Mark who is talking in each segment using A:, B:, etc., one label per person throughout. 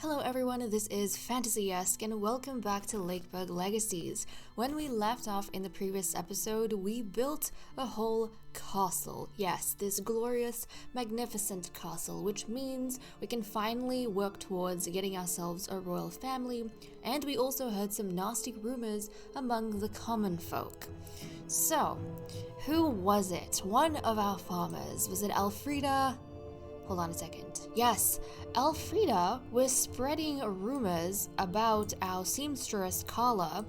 A: Hello everyone, this is Fantasy-esque and welcome back to Lakeburg Legacies. When we left off in the previous episode, we built a whole castle. Yes, this glorious, magnificent castle, which means we can finally work towards getting ourselves a royal family, and we also heard some nasty rumors among the common folk. So, who was it? One of our farmers. Was it Elfrida? Hold on a second. Yes, Elfrida was spreading rumors about our seamstress Carla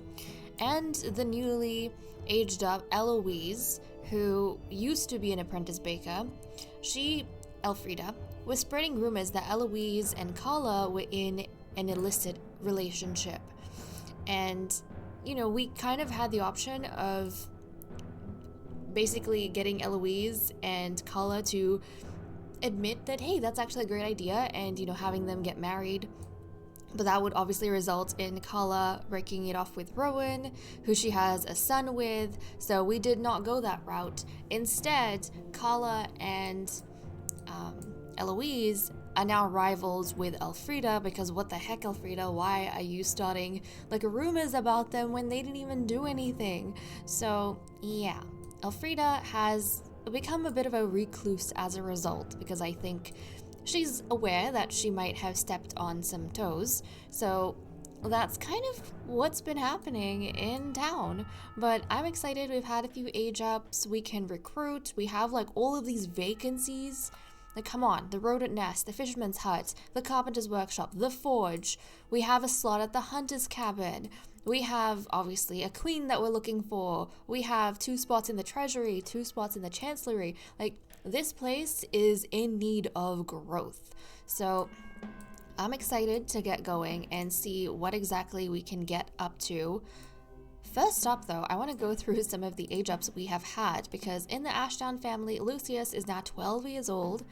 A: and the newly aged up Eloise, who used to be an apprentice baker. Elfrida, was spreading rumors that Eloise and Carla were in an illicit relationship. And, we kind of had the option of basically getting Eloise and Carla to admit that, hey, that's actually a great idea, and having them get married. But that would obviously result in Carla breaking it off with Rowan, who she has a son with, so we did not go that route. Instead, Carla and Eloise are now rivals with Elfrida, because what the heck, Elfrida, why are you starting rumors about them when they didn't even do anything? So yeah, Elfrida has become a bit of a recluse as a result, because I think she's aware that she might have stepped on some toes. So that's kind of what's been happening in town. But I'm excited. We've had a few age ups. We can recruit. We have all of these vacancies. Come on, the rodent nest, the fisherman's hut, the carpenter's workshop, the forge. We have a slot at the hunter's cabin. We have, obviously, a queen that we're looking for. We have 2 spots in the treasury, 2 spots in the chancellery. This place is in need of growth. So I'm excited to get going and see what exactly we can get up to. First up, though, I want to go through some of the age ups we have had, because in the Ashdown family, Lucius is now 12 years old.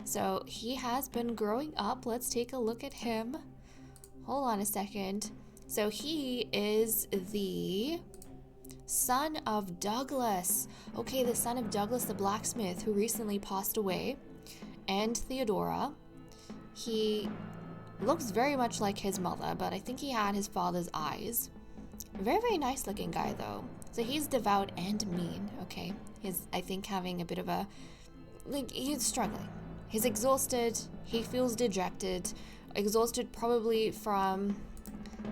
A: So he has been growing up. Let's take a look at him. Hold on a second. So he is the son of Douglas. Okay, the son of Douglas the blacksmith, who recently passed away, and Theodora. He looks very much like his mother, but I think he had his father's eyes. Very, very nice looking guy, though. So he's devout and mean, okay? He's, I think, having a bit of a... he's struggling. He's exhausted. He feels dejected. Exhausted probably from...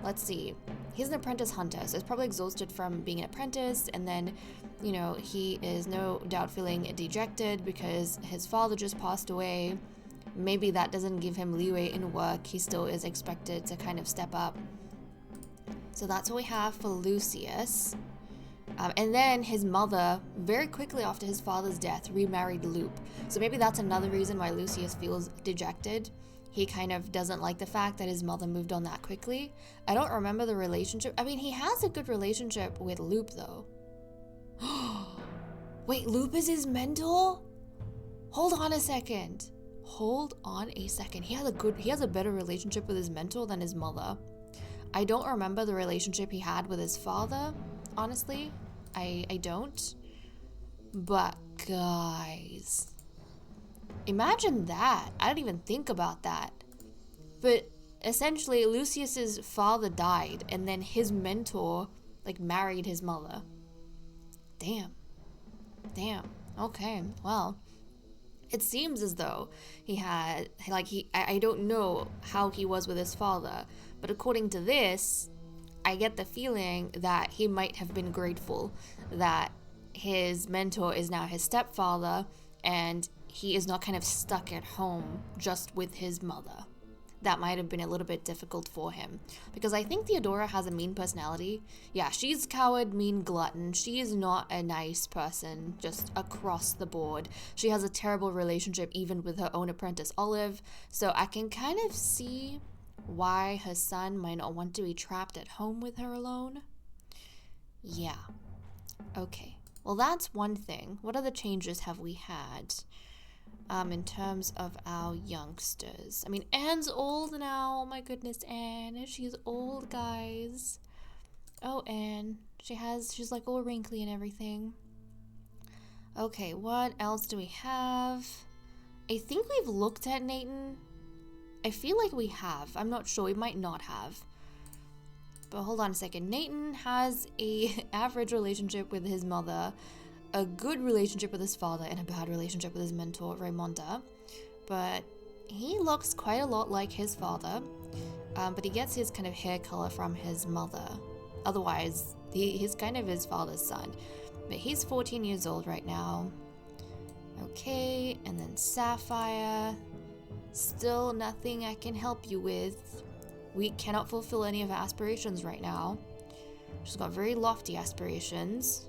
A: Let's see. He's an apprentice hunter, so he's probably exhausted from being an apprentice, and then, he is no doubt feeling dejected because his father just passed away. Maybe that doesn't give him leeway in work. He still is expected to kind of step up. So that's what we have for Lucius. And then his mother, very quickly after his father's death, remarried Lupe. So maybe that's another reason why Lucius feels dejected. He kind of doesn't like the fact that his mother moved on that quickly. I don't remember the relationship. I mean, he has a good relationship with Lupe, though. Wait, Lupe is his mentor? Hold on a second. He has a better relationship with his mentor than his mother. I don't remember the relationship he had with his father, honestly. I don't. But guys, imagine that. I didn't even think about that. But essentially, Lucius's father died, and then his mentor, married his mother. Damn. Okay, well, it seems as though he had, I don't know how he was with his father, but according to this, I get the feeling that he might have been grateful that his mentor is now his stepfather, and he is not kind of stuck at home just with his mother. That might have been a little bit difficult for him, because I think Theodora has a mean personality. Yeah, she's coward, mean, glutton. She is not a nice person, just across the board. She has a terrible relationship even with her own apprentice, Olive, so I can kind of see why her son might not want to be trapped at home with her alone. Yeah. Okay. Well, that's one thing. What other changes have we had in terms of our youngsters? I mean, Anne's old now. Oh my goodness, Anne. She's old, guys. Oh, Anne. She's all wrinkly and everything. Okay, what else do we have? I think we've looked at Nathan. I feel like we have. I'm not sure. We might not have. But hold on a second. Nathan has a average relationship with his mother, a good relationship with his father, and a bad relationship with his mentor, Raimonda. But he looks quite a lot like his father. But he gets his kind of hair color from his mother. Otherwise, he's kind of his father's son. But he's 14 years old right now. Okay, and then Sapphire. Still nothing I can help you with. We cannot fulfill any of her aspirations right now. She's got very lofty aspirations.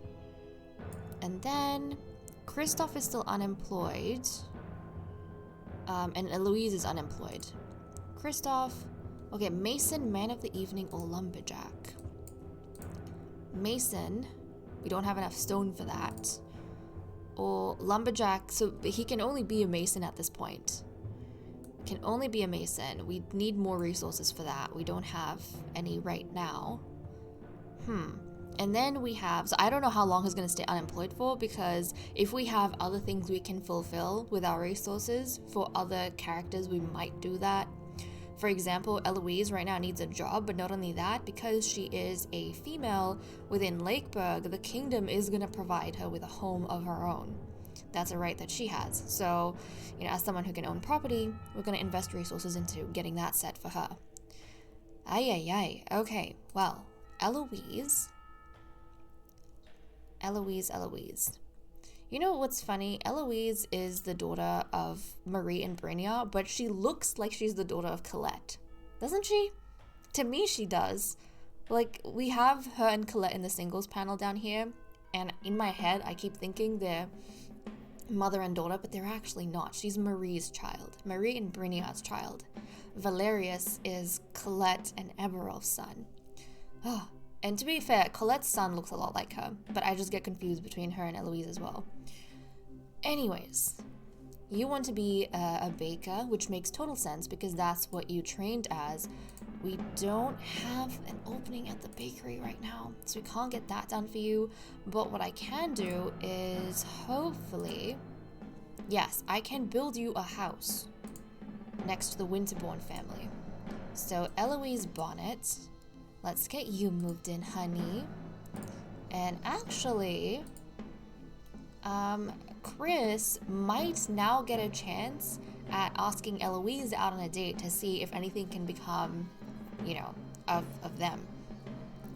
A: And then Kristoff is still unemployed. And Eloise is unemployed. Kristoff. Okay, Mason, man of the evening, or lumberjack. Mason, we don't have enough stone for that. Or lumberjack, so he can only be a mason at this point. Can only be a mason. We need more resources for that. We don't have any right now. And then we have, so I don't know how long he's going to stay unemployed for, because if we have other things we can fulfill with our resources for other characters, we might do that. For example, Eloise right now needs a job, but not only that, because she is a female within Lakeburg, the kingdom is going to provide her with a home of her own. That's a right that she has. So, as someone who can own property, we're going to invest resources into getting that set for her. Ay. Okay, well, Eloise. You know what's funny? Eloise is the daughter of Marie and Brynja, but she looks like she's the daughter of Colette. Doesn't she? To me, she does. Like, we have her and Colette in the singles panel down here, and in my head, I keep thinking they're mother and daughter, but they're actually not. She's Marie's child. Marie and Brynja's child. Valerius is Colette and Eberolf's son. Oh, and to be fair, Colette's son looks a lot like her, but I just get confused between her and Eloise as well. Anyways, you want to be a baker, which makes total sense because that's what you trained as. We don't have an opening at the bakery right now, so we can't get that done for you. But what I can do is hopefully, yes, I can build you a house next to the Winterbourne family. So Eloise Bonnet, let's get you moved in, honey. And actually, Chris might now get a chance at asking Eloise out on a date to see if anything can become, of them.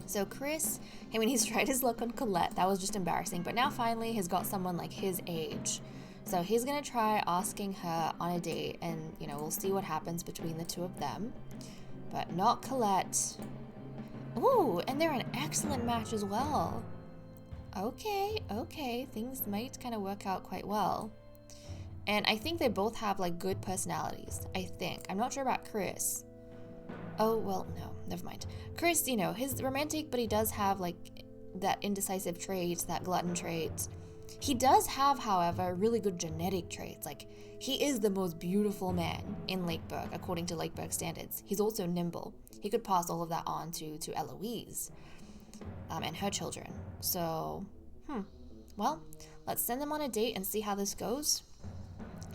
A: So Chris, he's tried his luck on Colette. That was just embarrassing. But now finally he's got someone like his age. So he's going to try asking her on a date and, we'll see what happens between the two of them. But not Colette. Ooh, and they're an excellent match as well. Okay, things might kind of work out quite well. And I think they both have, good personalities, I think. I'm not sure about Chris. Oh, well, no, never mind. Chris, he's romantic, but he does have, that indecisive trait, that glutton trait. He does have, however, really good genetic traits. He is the most beautiful man in Lakeburg, according to Lakeburg standards. He's also nimble. He could pass all of that on to Eloise and her children. So, well, let's send them on a date and see how this goes.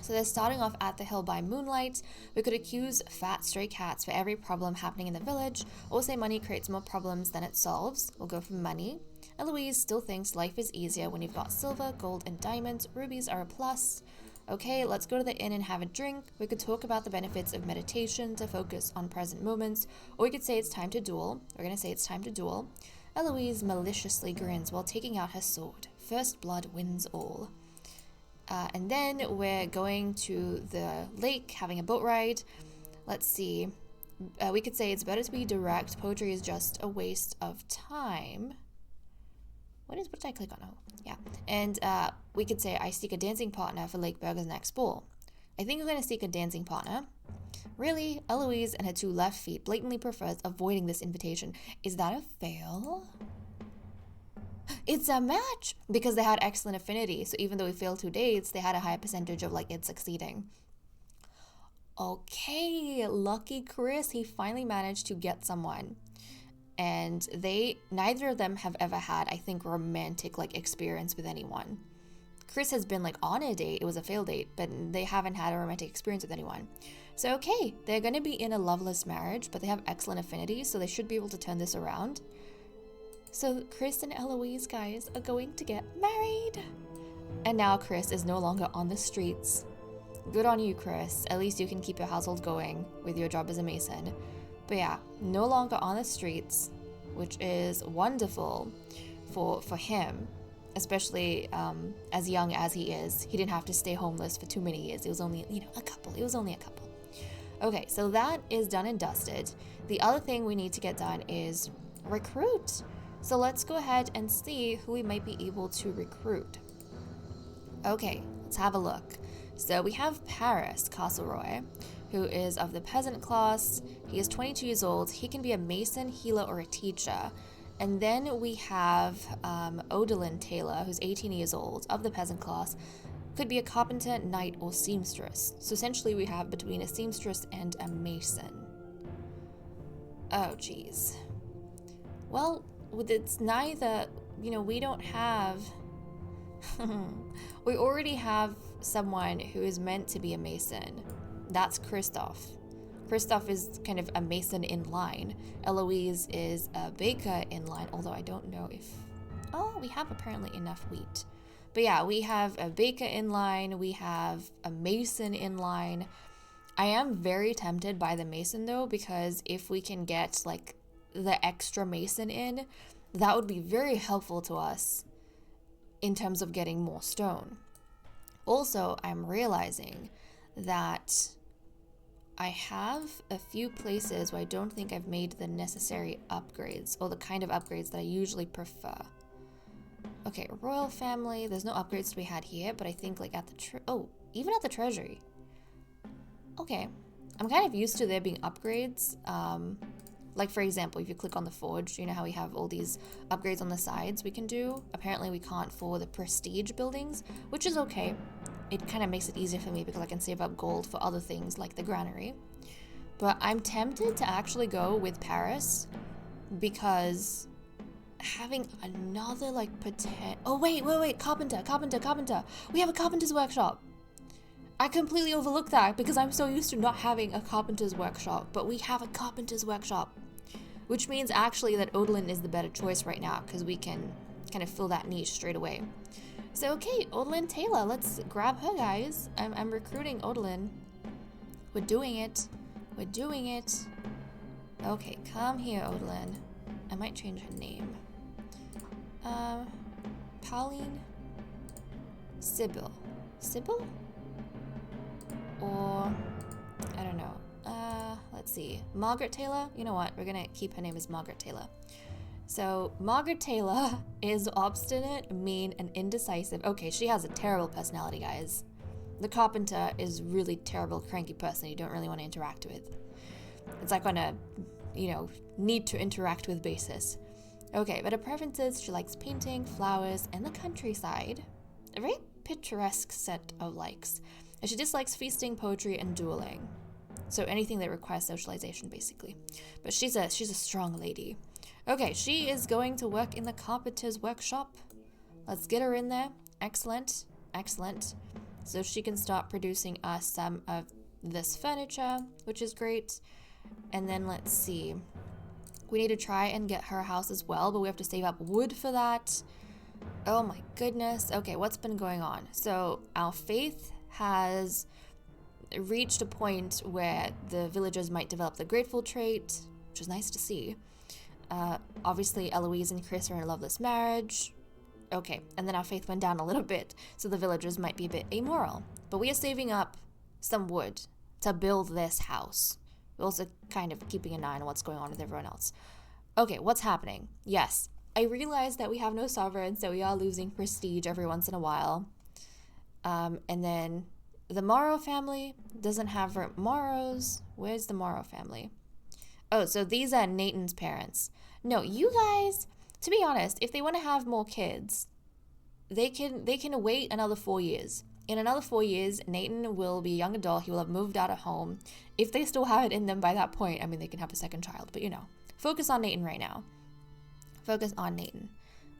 A: So they're starting off at the hill by moonlight. We could accuse fat stray cats for every problem happening in the village, or say money creates more problems than it solves. We'll go for money. Eloise still thinks life is easier when you've got silver, gold, and diamonds. Rubies are a plus. Okay, let's go to the inn and have a drink. We could talk about the benefits of meditation to focus on present moments, or we could say it's time to duel. We're gonna say it's time to duel. Eloise maliciously grins while taking out her sword. First blood wins all. And then we're going to the lake, having a boat ride. Let's see. We could say it's better to be direct. Poetry is just a waste of time. What did I click on? Oh, yeah. And we could say I seek a dancing partner for Lakeburg's next ball. I think we're going to seek a dancing partner. Really, Eloise and her two left feet blatantly prefers avoiding this invitation. Is that a fail? It's a match! Because they had excellent affinity, so even though we failed 2 dates, they had a high percentage of it succeeding. Okay, lucky Chris, he finally managed to get someone. And neither of them have ever had, I think, romantic experience with anyone. Chris has been on a date, it was a failed date, but they haven't had a romantic experience with anyone. So okay, they're going to be in a loveless marriage, but they have excellent affinity, so they should be able to turn this around. So Chris and Eloise, guys, are going to get married. And now Chris is no longer on the streets. Good on you, Chris. At least you can keep your household going with your job as a mason. But yeah, no longer on the streets, which is wonderful for him, especially as young as he is. He didn't have to stay homeless for too many years. It was only, a couple. It was only a couple. Okay, so that is done and dusted. The other thing we need to get done is recruit. So let's go ahead and see who we might be able to recruit. Okay, let's have a look. So we have Paris Castleroy, who is of the peasant class. He is 22 years old. He can be a mason, healer, or a teacher. And then we have Odalyn Taylor, who's 18 years old, of the peasant class. Could be a carpenter, knight, or seamstress. So essentially we have between a seamstress and a mason. Oh, geez. Well, it's neither, we don't have... We already have someone who is meant to be a mason. That's Christoph. Christoph is kind of a mason in line. Eloise is a baker in line, although I don't know if... Oh, we have apparently enough wheat. But yeah, we have a baker in line. We have a mason in line. I am very tempted by the mason though, because if we can get like the extra mason in, that would be very helpful to us in terms of getting more stone. Also, I'm realizing that I have a few places where I don't think I've made the necessary upgrades, or the kind of upgrades that I usually prefer. Okay, royal family, there's no upgrades to be had here, but I think like at the even at the treasury. Okay, I'm kind of used to there being upgrades. Like for example, if you click on the forge, you know how we have all these upgrades on the sides we can do? Apparently we can't for the prestige buildings, which is okay. It kind of makes it easier for me because I can save up gold for other things like the granary. But I'm tempted to actually go with Paris because having another like oh wait, Carpenter. We have a carpenter's workshop. I completely overlooked that because I'm so used to not having a carpenter's workshop, but we have a carpenter's workshop, which means actually that Odalyn is the better choice right now because we can kind of fill that niche straight away. So okay, Odalyn Taylor, let's grab her, guys. I'm recruiting Odalyn. We're doing it. Okay, come here, Odalyn. I might change her name. Pauline Sybil. Sybil? Or, I don't know. Let's see. Margaret Taylor? You know what? We're gonna keep her name as Margaret Taylor. So, Margaret Taylor is obstinate, mean, and indecisive. Okay, she has a terrible personality, guys. The carpenter is really terrible, cranky person you don't really want to interact with. It's like on a, need to interact with basis. Okay, but her preferences, she likes painting, flowers, and the countryside. A very picturesque set of likes. And she dislikes feasting, poetry, and dueling. So anything that requires socialization, basically. But she's a strong lady. Okay, she is going to work in the carpenter's workshop. Let's get her in there. Excellent. So she can start producing us some of this furniture, which is great. And then let's see. We need to try and get her house as well, but we have to save up wood for that. Oh my goodness. Okay, what's been going on? So our faith has reached a point where the villagers might develop the grateful trait, which is nice to see. Obviously, Eloise and Chris are in a loveless marriage. Okay, and then our faith went down a little bit, so the villagers might be a bit amoral. But we are saving up some wood to build this house. We're also kind of keeping an eye on what's going on with everyone else. Okay, what's happening? Yes, I realize that we have no sovereign, so we are losing prestige every once in a while. And then the Morrow family doesn't have Morrows. Where's the Morrow family? Oh, so these are Nathan's parents. No, you guys, to be honest, if they want to have more kids, they can wait another 4 years. In another 4 years, Nathan will be a young adult. He will have moved out of home. If they still have it in them by that point, I mean, they can have a second child. But, focus on Nathan right now. Focus on Nathan.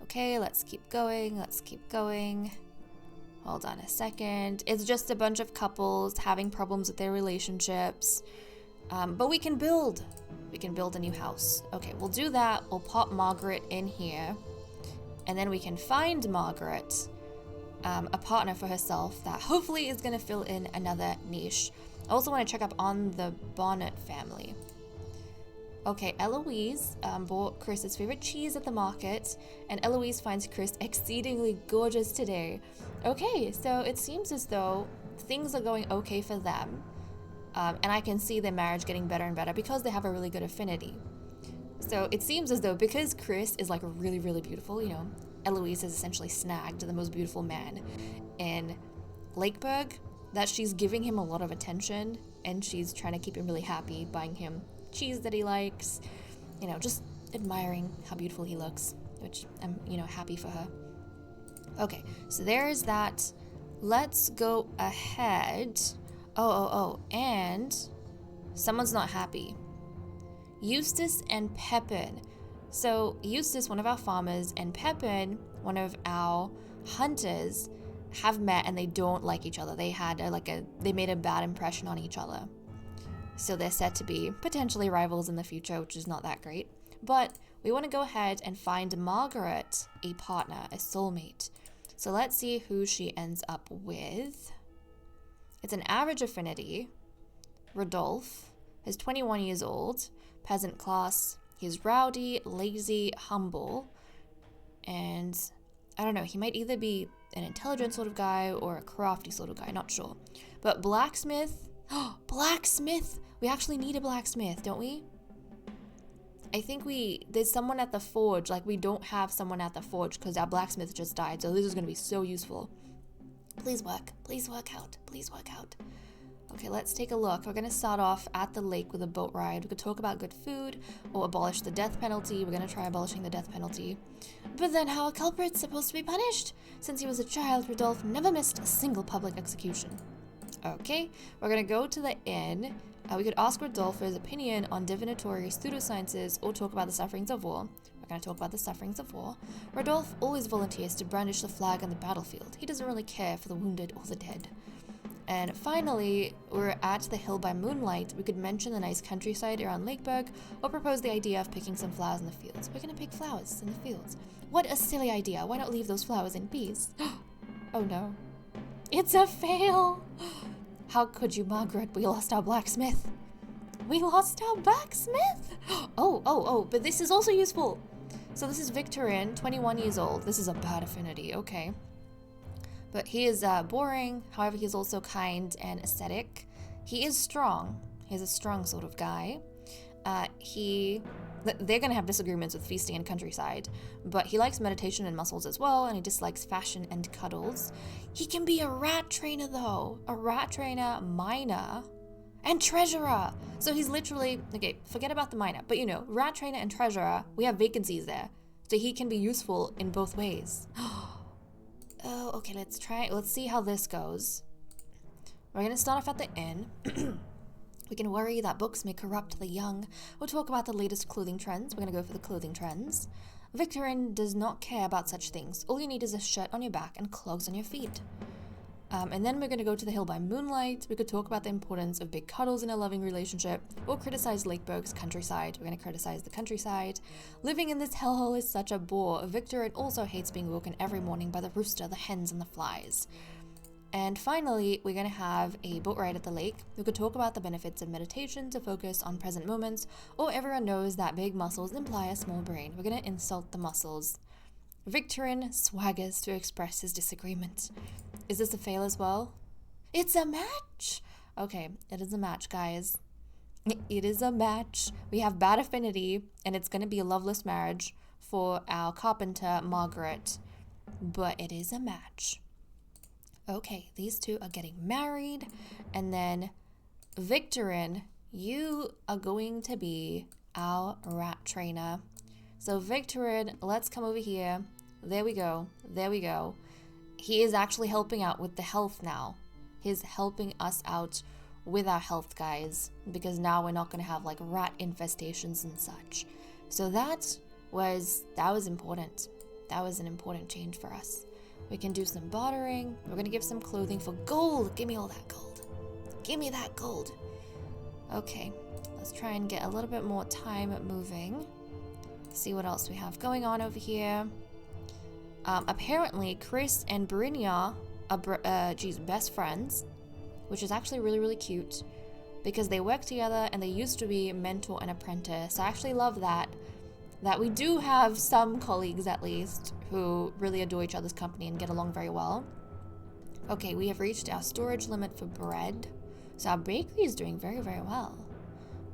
A: Okay, let's keep going. Hold on a second. It's just a bunch of couples having problems with their relationships. But we can build. We can build a new house. Okay, we'll do that. We'll pop Margaret in here. And then we can find Margaret a partner for herself that hopefully is going to fill in another niche. I also want to check up on the Bonnet family. Okay, Eloise bought Chris's favorite cheese at the market, and Eloise finds Chris exceedingly gorgeous today. Okay, so it seems as though things are going okay for them, and I can see their marriage getting better and better because they have a really good affinity. So it seems as though because Chris is like really, really beautiful, you know, Eloise has essentially snagged the most beautiful man in Lakeburg, that she's giving him a lot of attention, and she's trying to keep him really happy, buying him cheese that he likes, you know, just admiring how beautiful he looks, which I'm, you know, happy for her. Okay, so there's that. Let's go ahead. And someone's not happy. Eustace and Pepin. So Eustace, one of our farmers, and Pepin, one of our hunters, have met and they don't like each other. They had they made a bad impression on each other. So they're said to be potentially rivals in the future, which is not that great. But we want to go ahead and find Margaret a partner, a soulmate. So let's see who she ends up with. It's an average affinity. Rodolphe is 21 years old, peasant class. He's rowdy, lazy, humble, and I don't know, he might either be an intelligent sort of guy or a crafty sort of guy, not sure. But blacksmith, blacksmith! We actually need a blacksmith, don't we? I think there's someone at the forge. Like, we don't have someone at the forge because our blacksmith just died, so this is going to be so useful. Please work out, please work out. Okay, let's take a look. We're going to start off at the lake with a boat ride. We could talk about good food or abolish the death penalty. We're going to try abolishing the death penalty. But then how are culprits supposed to be punished? Since he was a child, Rodolphe never missed a single public execution. Okay, we're going to go to the inn. We could ask Rodolphe for his opinion on divinatory pseudosciences or talk about the sufferings of war. We're going to talk about the sufferings of war. Rodolphe always volunteers to brandish the flag on the battlefield. He doesn't really care for the wounded or the dead. And finally, we're at the hill by moonlight. We could mention the nice countryside around Lakeburg or propose the idea of picking some flowers in the fields. We're going to pick flowers in the fields. What a silly idea. Why not leave those flowers in peace? Oh no. It's a fail! How could you, Margaret? We lost our blacksmith. We lost our blacksmith? But this is also useful. So this is Victorin, 21 years old. This is a bad affinity, okay. But he is boring, however he is also kind and aesthetic. He is strong. He's a strong sort of guy. They're going to have disagreements with feasting and countryside, but he likes meditation and muscles as well, and he dislikes fashion and cuddles. He can be a rat trainer, though. A rat trainer, miner, and treasurer. So he's literally, okay, forget about the miner, but you know, rat trainer and treasurer, we have vacancies there. So he can be useful in both ways. Oh, okay, let's see how this goes. We're going to start off at the inn. We can worry that books may corrupt the young. We'll talk about the latest clothing trends. We're going to go for the clothing trends. Victorin does not care about such things. All you need is a shirt on your back and clogs on your feet. And then we're going to go to the hill by moonlight. We could talk about the importance of big cuddles in a loving relationship, or criticize Lakeburg's countryside. We're going to criticize the countryside. Living in this hellhole is such a bore. Victorin also hates being woken every morning by the rooster, the hens, and the flies. And finally, we're going to have a boat ride at the lake. We could talk about the benefits of meditation to focus on present moments, or everyone knows that big muscles imply a small brain. We're going to insult the muscles. Victorin swaggers to express his disagreement. Is this a fail as well? It's a match! Okay, it is a match, guys. It is a match. We have bad affinity, and it's going to be a loveless marriage for our Carpenter, Margaret. But it is a match. Okay, these two are getting married, and then Victorin, you are going to be our rat trainer. So Victorin, let's come over here. There we go. There we go. He is actually helping out with the health now. He's helping us out with our health, guys, because now we're not going to have like rat infestations and such. So that was important. That was an important change for us. We can do some bartering. We're gonna give some clothing for gold. Give me all that gold. Give me that gold. Okay, let's try and get a little bit more time moving. See what else we have going on over here. Apparently, Chris and Brynja are best friends, which is actually really, really cute because they work together and they used to be mentor and apprentice. So I actually love that we do have some colleagues at least who really adore each other's company and get along very well. Okay, we have reached our storage limit for bread. So our bakery is doing very, very well.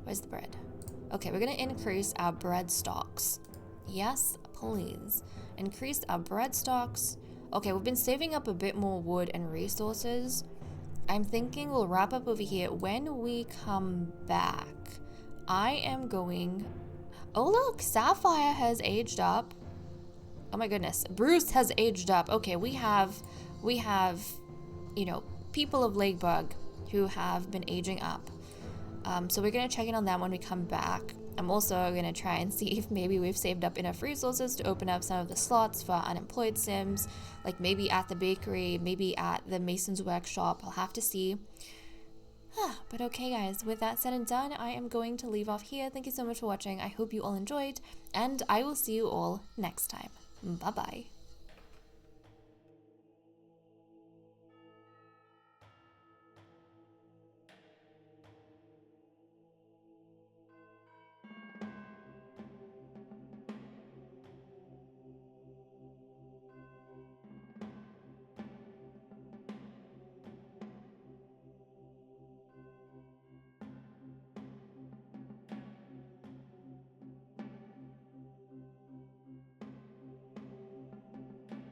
A: Where's the bread? Okay, we're gonna increase our bread stocks. Yes, please. Increase our bread stocks. Okay, we've been saving up a bit more wood and resources. I'm thinking we'll wrap up over here. When we come back, I am going... Oh look, Sapphire has aged up. Oh my goodness, Bruce has aged up. Okay, we have, you know, people of Lakeburg who have been aging up. So we're gonna check in on that when we come back. I'm also gonna try and see if maybe we've saved up enough resources to open up some of the slots for unemployed sims, like maybe at the bakery, maybe at the mason's workshop. I'll have to see. But okay guys, with that said and done, I am going to leave off here. Thank you so much for watching. I hope you all enjoyed, and I will see you all next time. Bye bye.